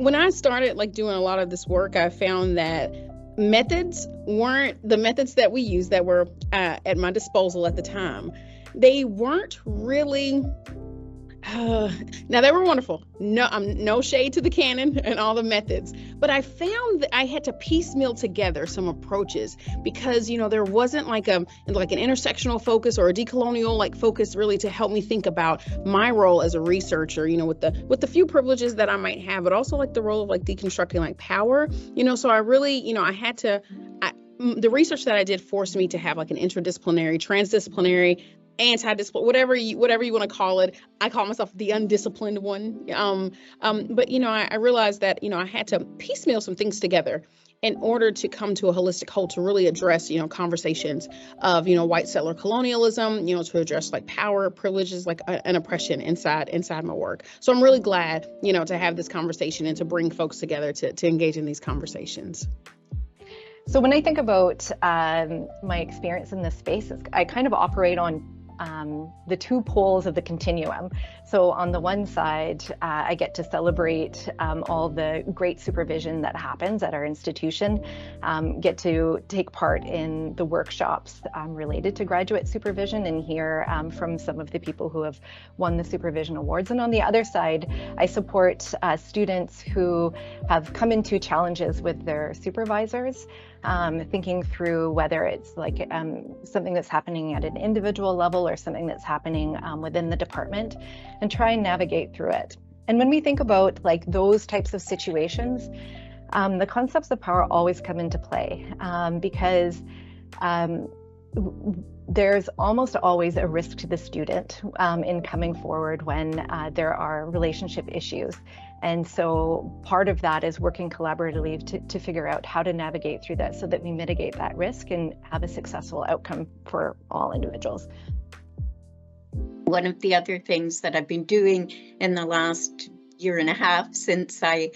when I started like doing a lot of this work, I found that methods weren't the methods that we used that were at my disposal at the time. They weren't really now they were wonderful. No shade to the canon and all the methods, but I found that I had to piecemeal together some approaches because there wasn't like an intersectional focus or a decolonial like focus really to help me think about my role as a researcher. With the few privileges that I might have, but also like the role of like deconstructing like power. So I really I had to. The research that I did forced me to have like an interdisciplinary, transdisciplinary, anti-discipline, whatever you want to call it. I call myself the undisciplined one. But I realized that I had to piecemeal some things together in order to come to a holistic whole to really address conversations of white settler colonialism, to address like power, privileges, like an oppression inside my work. So I'm really glad to have this conversation and to bring folks together to engage in these conversations. So when I think about my experience in this space, I kind of operate on the two poles of the continuum. So on the one side, I get to celebrate all the great supervision that happens at our institution, get to take part in the workshops related to graduate supervision and hear from some of the people who have won the supervision awards. And on the other side, I support students who have come into challenges with their supervisors, thinking through whether it's like something that's happening at an individual level or something that's happening within the department, and try and navigate through it. And when we think about like those types of situations, the concepts of power always come into play because there's almost always a risk to the student in coming forward when there are relationship issues. And so part of that is working collaboratively to figure out how to navigate through that so that we mitigate that risk and have a successful outcome for all individuals. One of the other things that I've been doing in the last year and a half since I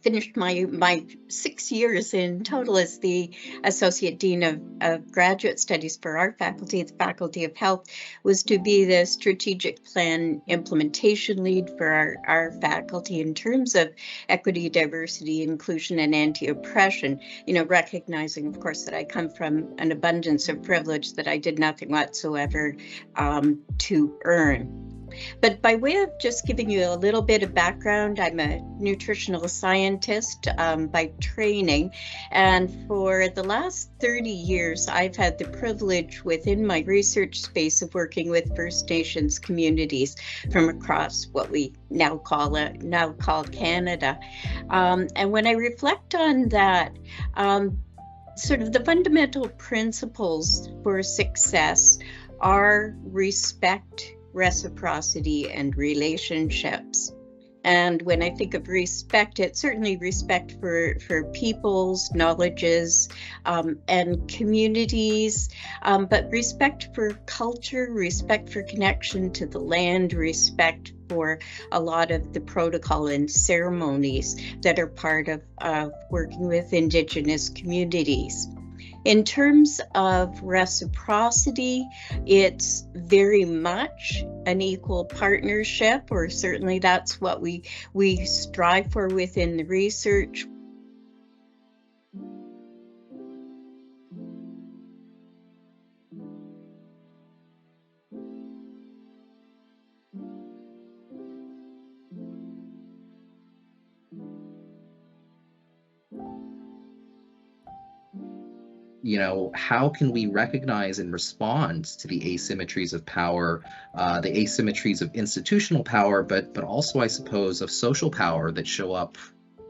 finished my 6 years in total as the Associate Dean of Graduate Studies for our faculty, the Faculty of Health, was to be the strategic plan implementation lead for our faculty in terms of equity, diversity, inclusion, and anti-oppression, recognizing, of course, that I come from an abundance of privilege that I did nothing whatsoever to earn. But by way of just giving you a little bit of background, I'm a nutritional scientist by training, and for the last 30 years, I've had the privilege within my research space of working with First Nations communities from across what we now call Canada. And when I reflect on that, sort of the fundamental principles for success are respect, reciprocity, and relationships. And when I think of respect, it's certainly respect for peoples, knowledges, and communities, but respect for culture, respect for connection to the land, respect for a lot of the protocol and ceremonies that are part of working with Indigenous communities. In terms of reciprocity, it's very much an equal partnership, or certainly that's what we strive for within the research. How can we recognize and respond to the asymmetries of power, the asymmetries of institutional power, but also, I suppose, of social power that show up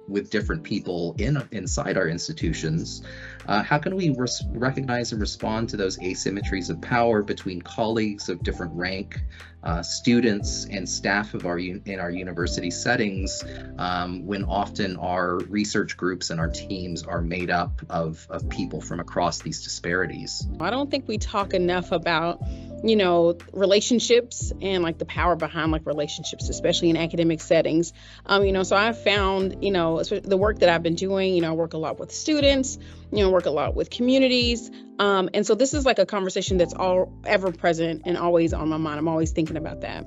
with different people inside our institutions? How can we recognize and respond to those asymmetries of power between colleagues of different rank, students and staff in our university settings, when often our research groups and our teams are made up of people from across these disparities? I don't think we talk enough about relationships and like the power behind like relationships, especially in academic settings. So I've found, the work that I've been doing, I work a lot with students, work a lot with communities. And so this is like a conversation that's all ever present and always on my mind. I'm always thinking about that.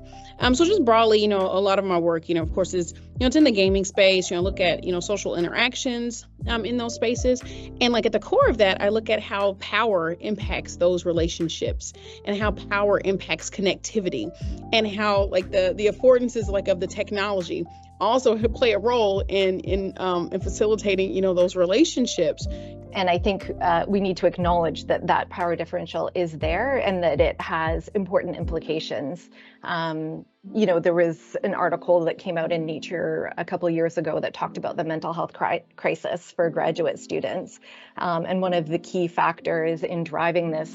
So just broadly, a lot of my work, of course, is, it's in the gaming space. Look at, social interactions in those spaces. And like at the core of that, I look at how power impacts those relationships and how power impacts connectivity, and how like the affordances like of the technology also play a role in facilitating, those relationships. And I think we need to acknowledge that that power differential is there and that it has important implications. There was an article that came out in Nature a couple of years ago that talked about the mental health crisis for graduate students. And one of the key factors in driving this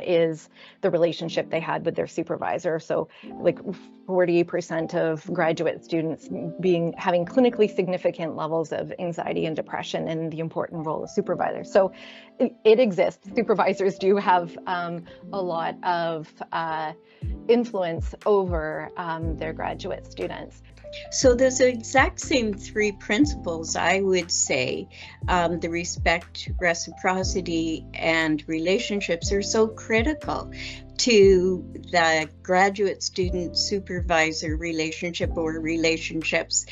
is the relationship they had with their supervisor. So like 40% of graduate students having clinically significant levels of anxiety and depression, and the important role of supervisors. So it exists. Supervisors do have a lot of influence over their graduate students. So there's the exact same three principles, I would say. The respect, reciprocity, and relationships are so critical to the graduate student supervisor relationship or relationships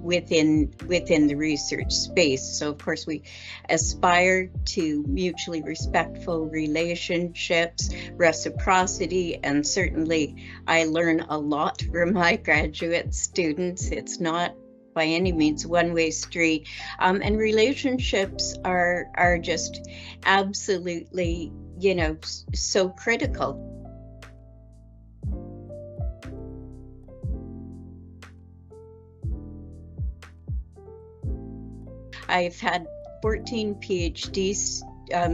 within the research space. So of course we aspire to mutually respectful relationships, reciprocity, and certainly I learn a lot from my graduate students. It's not by any means one-way street, and relationships are just absolutely so critical. I've had 14 PhD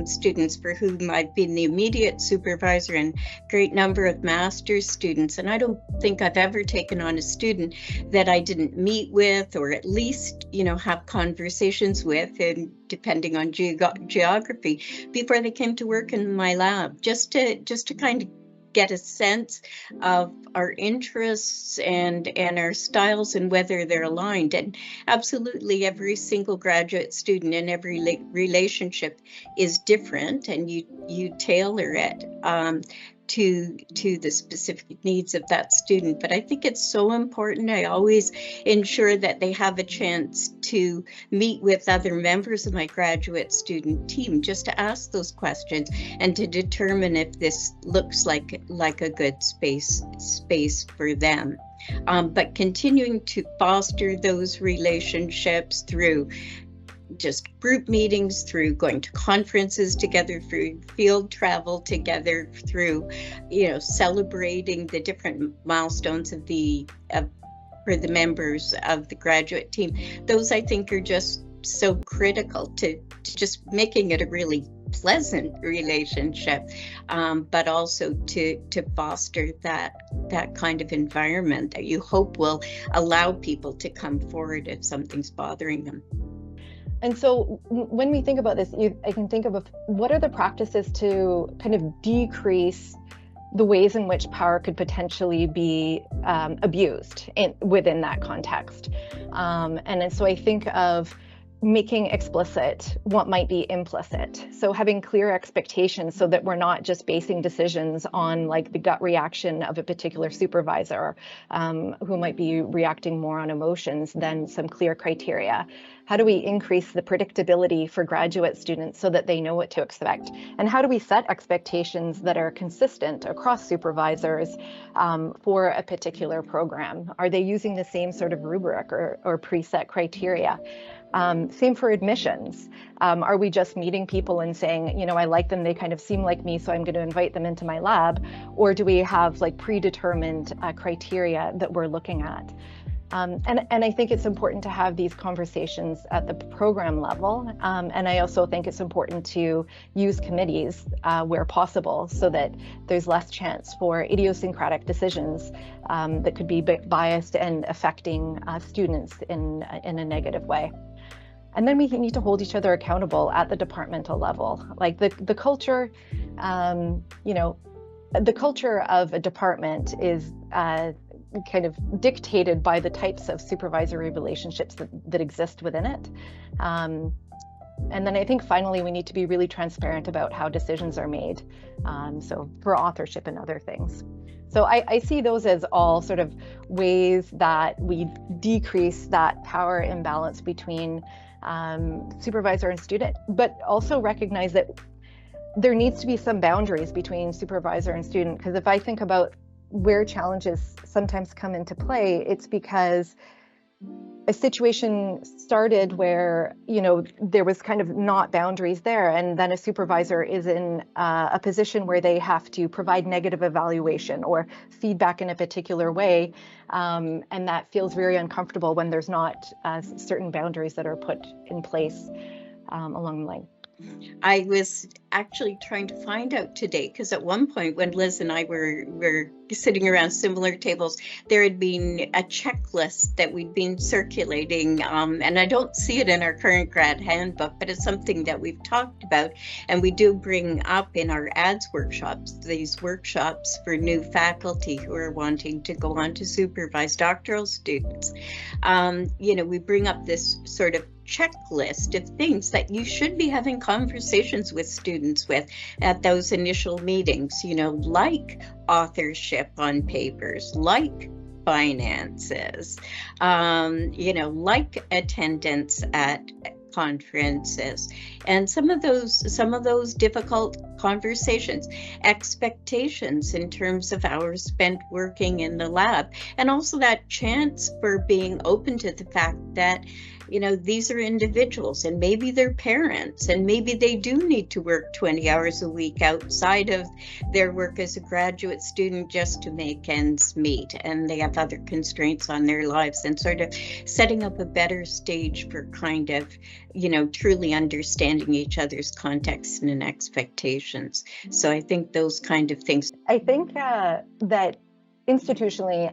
students for whom I've been the immediate supervisor, and a great number of master's students. And I don't think I've ever taken on a student that I didn't meet with, or at least, have conversations with, and depending on geography, before they came to work in my lab, just to kind of get a sense of our interests and our styles and whether they're aligned. And absolutely every single graduate student and every relationship is different, and you tailor it to the specific needs of that student. But I think it's so important. I always ensure that they have a chance to meet with other members of my graduate student team, just to ask those questions and to determine if this looks like a good space for them. But continuing to foster those relationships through just group meetings, through going to conferences together, through field travel together, through celebrating the different milestones for the members of the graduate team. Those I think are just so critical to just making it a really pleasant relationship, but also to foster that kind of environment that you hope will allow people to come forward if something's bothering them. And so when we think about this, I can think of what are the practices to kind of decrease the ways in which power could potentially be abused within that context. And so I think of making explicit what might be implicit. So having clear expectations so that we're not just basing decisions on like the gut reaction of a particular supervisor who might be reacting more on emotions than some clear criteria. How do we increase the predictability for graduate students so that they know what to expect? And how do we set expectations that are consistent across supervisors for a particular program? Are they using the same sort of rubric or preset criteria? Same for admissions. Are we just meeting people and saying, I like them, they kind of seem like me, so I'm going to invite them into my lab? Or do we have like predetermined criteria that we're looking at? And I think it's important to have these conversations at the program level. And I also think it's important to use committees where possible so that there's less chance for idiosyncratic decisions that could be biased and affecting students in a negative way. And then we need to hold each other accountable at the departmental level. Like the culture, the culture of a department is kind of dictated by the types of supervisory relationships that exist within it. And then I think finally we need to be really transparent about how decisions are made. So for authorship and other things. So I see those as all sort of ways that we decrease that power imbalance between supervisor and student, but also recognize that there needs to be some boundaries between supervisor and student. Because if I think about where challenges sometimes come into play, it's because a situation started where, there was kind of not boundaries there, and then a supervisor is in a position where they have to provide negative evaluation or feedback in a particular way, and that feels very uncomfortable when there's not certain boundaries that are put in place along the line. I was actually trying to find out today, because at one point when Liz and I were sitting around similar tables, there had been a checklist that we'd been circulating, and I don't see it in our current grad handbook, but it's something that we've talked about, and we do bring up in our ads workshops, these workshops for new faculty who are wanting to go on to supervise doctoral students. We bring up this sort of checklist of things that you should be having conversations with students with at those initial meetings, like authorship on papers, like finances, like attendance at conferences, and some of those difficult conversations, expectations in terms of hours spent working in the lab, and also that chance for being open to the fact that these are individuals, and maybe they're parents, and maybe they do need to work 20 hours a week outside of their work as a graduate student just to make ends meet, and they have other constraints on their lives, and sort of setting up a better stage for kind of truly understanding each other's context and expectations. So I think those kind of things. I think that institutionally,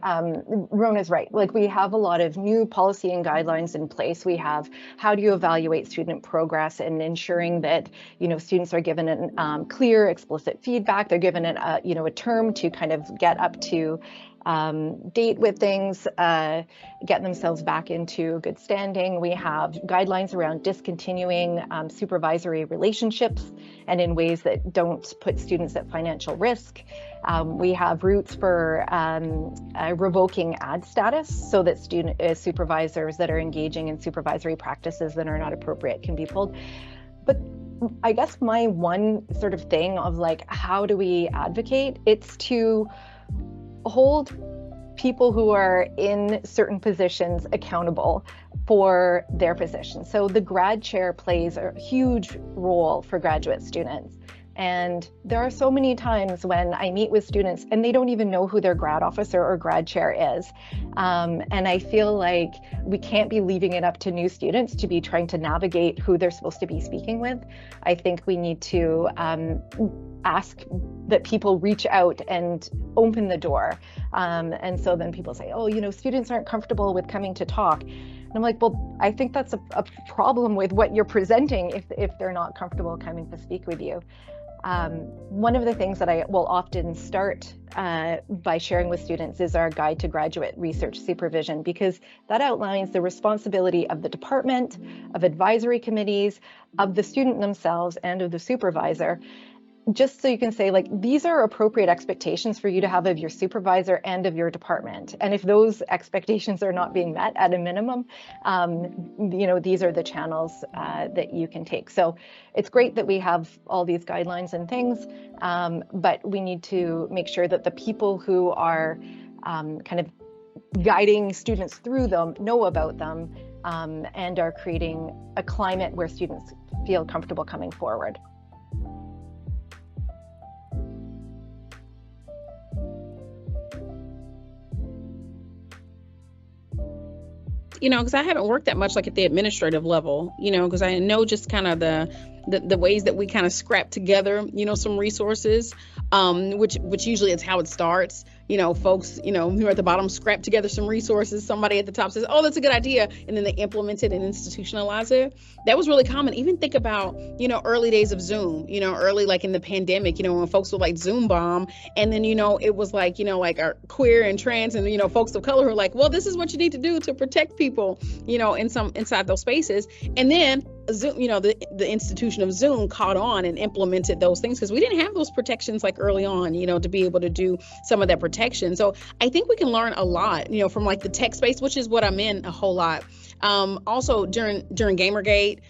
Rona's right. Like, we have a lot of new policy and guidelines in place. We have how do you evaluate student progress, and ensuring that students are given an clear, explicit feedback. They're given a term to kind of get up to date with things, get themselves back into good standing. We have guidelines around discontinuing supervisory relationships and in ways that don't put students at financial risk. We have routes for revoking ad status so that supervisors that are engaging in supervisory practices that are not appropriate can be pulled. But I guess my one sort of thing of like, how do we advocate? It's to hold people who are in certain positions accountable for their position. So the grad chair plays a huge role for graduate students. And there are so many times when I meet with students and they don't even know who their grad officer or grad chair is. And I feel like we can't be leaving it up to new students to be trying to navigate who they're supposed to be speaking with. I think we need to ask that people reach out and open the door. And so then people say, students aren't comfortable with coming to talk. And I'm like, well, I think that's a problem with what you're presenting if they're not comfortable coming to speak with you. One of the things that I will often start by sharing with students is our guide to graduate research supervision, because that outlines the responsibility of the department, of advisory committees, of the student themselves, and of the supervisor. Just so you can say, like, these are appropriate expectations for you to have of your supervisor and of your department. And if those expectations are not being met at a minimum, these are the channels that you can take. So it's great that we have all these guidelines and things, but we need to make sure that the people who are kind of guiding students through them know about them, and are creating a climate where students feel comfortable coming forward. Because I haven't worked that much like at the administrative level, because I know just kind of the ways that we kind of scrap together, some resources, which usually is how it starts. Folks, who are at the bottom scrap together some resources. Somebody at the top says, oh, that's a good idea. And then they implement it and institutionalize it. That was really common. Even think about, early days of Zoom, early, like in the pandemic, when folks would like Zoom bomb. And then, it was like, like our queer and trans and, folks of color who are like, well, this is what you need to do to protect people, inside those spaces. And then Zoom, the institution of Zoom caught on and implemented those things, because we didn't have those protections like early on, to be able to do some of that protection. So I think we can learn a lot, from like the tech space, which is what I'm in a whole lot. Also during Gamergate,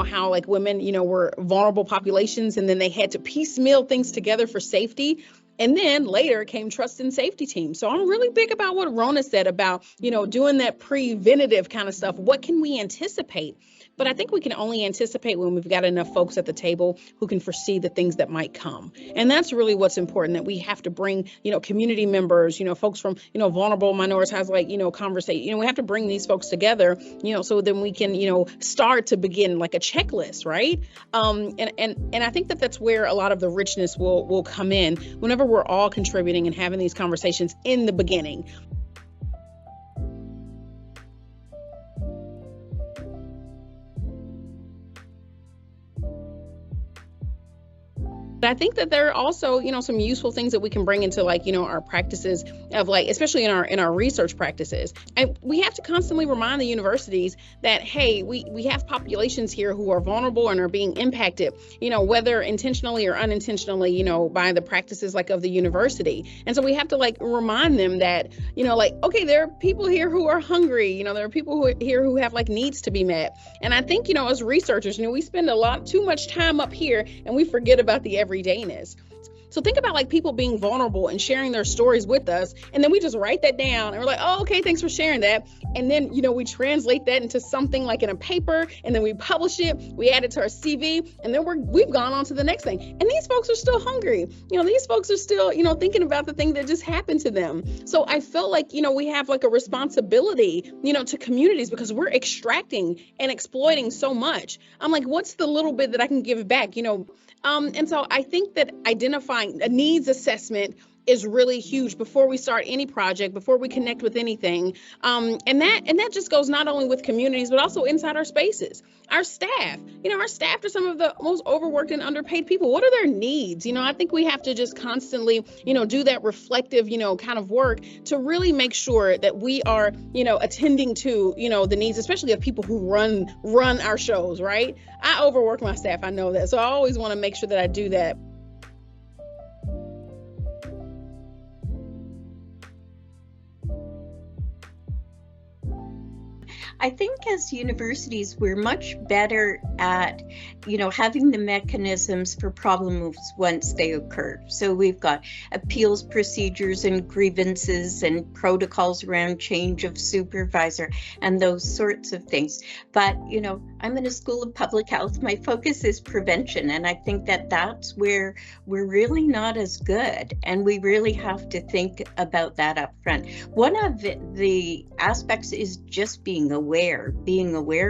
how like women, were vulnerable populations, and then they had to piecemeal things together for safety. And then later came trust and safety teams. So I'm really big about what Rona said about, doing that preventative kind of stuff. What can we anticipate? But I think we can only anticipate when we've got enough folks at the table who can foresee the things that might come. And that's really what's important, that we have to bring, community members, folks from, vulnerable minorities, like, conversation. We have to bring these folks together, so then we can, start to begin like a checklist, right? And I think that that's where a lot of the richness will come in whenever we're all contributing and having these conversations in the beginning. But I think that there are also, some useful things that we can bring into like, our practices of like, especially in our research practices. And we have to constantly remind the universities that, hey, we have populations here who are vulnerable and are being impacted, whether intentionally or unintentionally, by the practices like of the university. And so we have to like remind them that, okay, there are people here who are hungry, there are people here who have like needs to be met. And I think, as researchers, we spend too much time up here and we forget about the everydayness. So think about like people being vulnerable and sharing their stories with us. And then we just write that down and we're like, oh, okay, thanks for sharing that. And then, we translate that into something like in a paper, and then we publish it, we add it to our CV, and then we've gone on to the next thing. And these folks are still hungry. These folks are still, thinking about the thing that just happened to them. So I felt like, we have like a responsibility, to communities, because we're extracting and exploiting so much. I'm like, what's the little bit that I can give back, and so I think that identifying a needs assessment is really huge before we start any project, before we connect with anything. And that just goes not only with communities, but also inside our spaces. Our staff, our staff are some of the most overworked and underpaid people. What are their needs? I think we have to just constantly, do that reflective, kind of work to really make sure that we are, attending to, the needs, especially of people who run our shows, right? I overwork my staff. I know that. So I always want to make sure that I do that. I think as universities, we're much better at, having the mechanisms for problems once they occur. So we've got appeals procedures and grievances and protocols around change of supervisor and those sorts of things. But, I'm in a school of public health. My focus is prevention. And I think that that's where we're really not as good. And we really have to think about that up front. One of the aspects is just being aware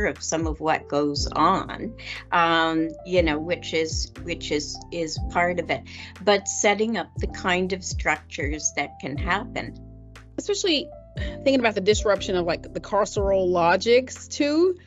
of some of what goes on, which is part of it, but setting up the kind of structures that can happen. Especially thinking about the disruption of like the carceral logics too,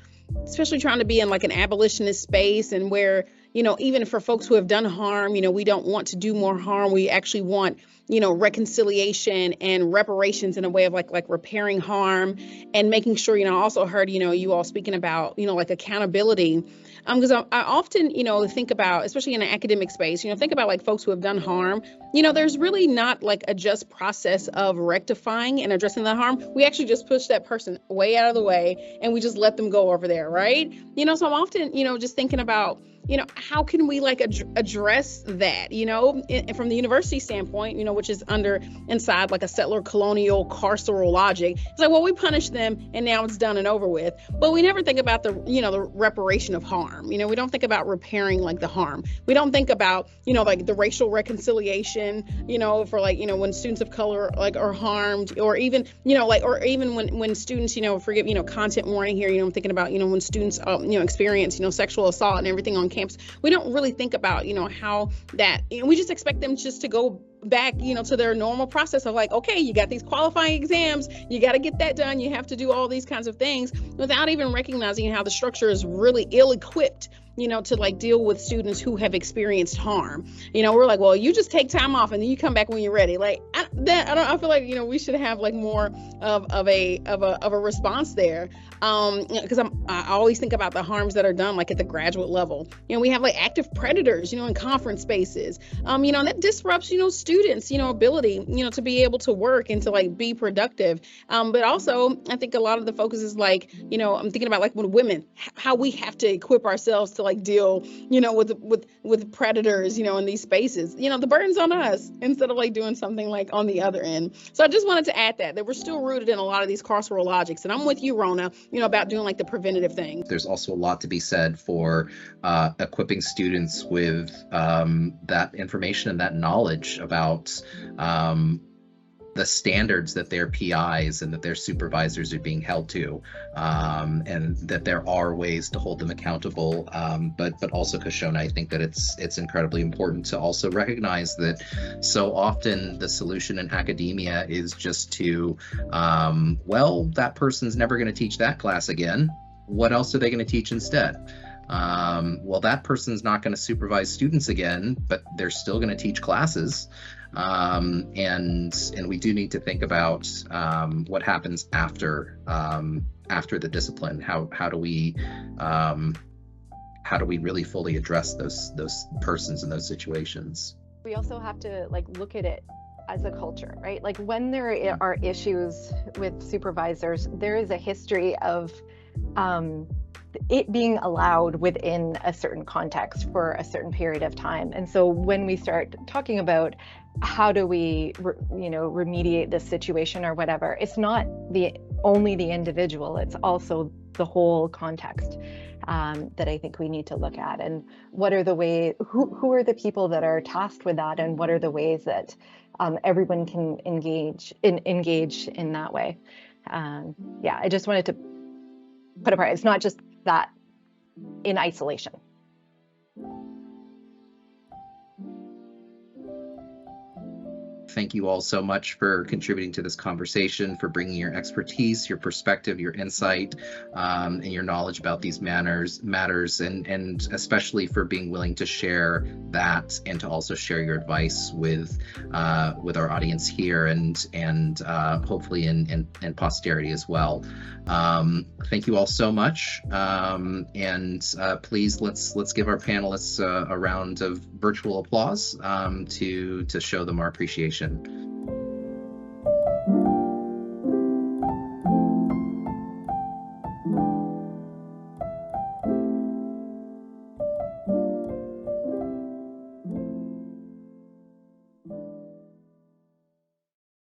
especially trying to be in like an abolitionist space, and where, even for folks who have done harm, we don't want to do more harm. We actually want, reconciliation and reparations in a way of like repairing harm and making sure, I also heard, you all speaking about, like accountability. Because I often, think about, especially in an academic space, think about like folks who have done harm. There's really not like a just process of rectifying and addressing the harm. We actually just push that person way out of the way and we just let them go over there, right? So I'm often, just thinking about, how can we like address that, from the university standpoint, which is inside like a settler colonial carceral logic. It's like, well, we punish them and now it's done and over with. But we never think about the reparation of harm. We don't think about repairing like the harm. We don't think about, like the racial reconciliation, for like, when students of color like are harmed, or even, or even when students, forget, content warning here, I'm thinking about, when students, experience, sexual assault and everything on campus. We don't really think about, how that, we just expect them just to go back, to their normal process of like, okay, you got these qualifying exams, you got to get that done, you have to do all these kinds of things, without even recognizing how the structure is really ill-equipped, to like deal with students who have experienced harm. We're like, well, you just take time off and then you come back when you're ready. Like I feel like, we should have like more of a response there. Because I always think about the harms that are done like at the graduate level. We have like active predators, in conference spaces. That disrupts, students, ability, to be able to work and to like be productive. But also I think a lot of the focus is like, I'm thinking about like with women, how we have to equip ourselves to like deal, with predators, in these spaces. The burden's on us instead of like doing something like on the other end. So I just wanted to add that we're still rooted in a lot of these carceral logics. And I'm with you, Rona, about doing like the preventative thing. There's also a lot to be said for equipping students with that information and that knowledge about the standards that their PIs and that their supervisors are being held to, and that there are ways to hold them accountable. But also, Kashona, I think that it's incredibly important to also recognize that so often the solution in academia is just to, well, that person's never going to teach that class again. What else are they going to teach instead? Well, that person's not going to supervise students again, but they're still going to teach classes. And we do need to think about what happens after the discipline. How do we really fully address those persons in those situations? We also have to like look at it as a culture, right? Like when there are issues with supervisors, there is a history of it being allowed within a certain context for a certain period of time. And so when we start talking about how do we, remediate this situation or whatever, it's not only the individual, it's also the whole context that I think we need to look at. And what are the ways, who are the people that are tasked with that, and what are the ways that everyone can engage in that way. I just wanted to put apart, it's not just that in isolation. Thank you all so much for contributing to this conversation, for bringing your expertise, your perspective, your insight, and your knowledge about these matters, and especially for being willing to share that and to also share your advice with our audience here and hopefully in posterity as well. Thank you all so much, and please let's give our panelists a round of virtual applause to show them our appreciation.